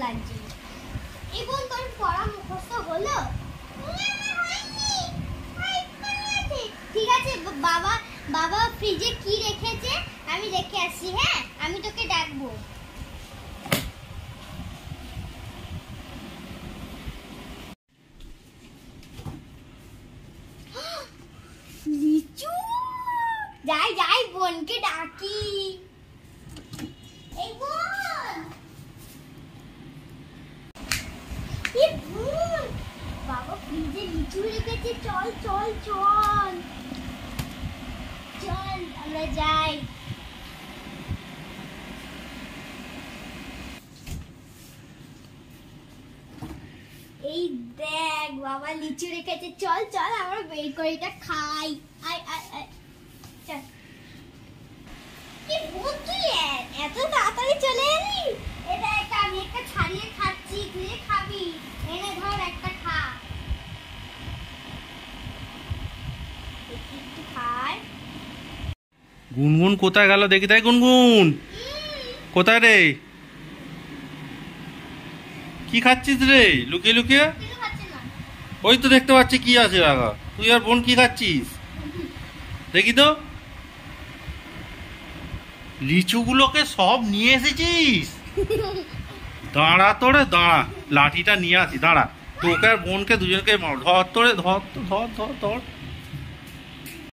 লাগছে। এই বোন তোর পড়া মুখস্থ হলো? ঠিক আছে, বাবা ফ্রিজে কি রেখেছে আমি রেখে আসি। হ্যাঁ, আমি তোকে ডাকবো। লিচু, যাই বোনকে ডাকি। এই বোন, বাবা ফ্রিজে লিচু রেখেছে, চল চল চল চল আমরা যাই। এই দেখ বাবা লিচু রেখেছে, চল চল আমরা বের করে এটা খাই। আয় আয় আয় চল। কি বোন তুই এত তাড়াতাড়ি চলে এলি? এটা একটা আমি একটা ছাড়িয়ে খাচ্ছি, তুই খাবি। এনে ধর একটা খা, একটু খাই। গুনগুন কোথায় গেল দেখি তাই। গুনগুন কোথায় রে? কি খাচ্ছিস রে লুকিয়ে লুকিয়ে? ওই তো দেখতে পাচ্ছি কি আছে আগা। তুই আর বোন কি খাচ্ছিস দেখি তো। লিচুগুলোকে সব নিয়ে এসেছিস? দাঁড়া তোরে দাঁড়া, লাঠিটা নিয়ে আসি দাঁড়া। তোকে আর বোনকে দুজনকে ধর তোরে, ধর ধর ধর ধর।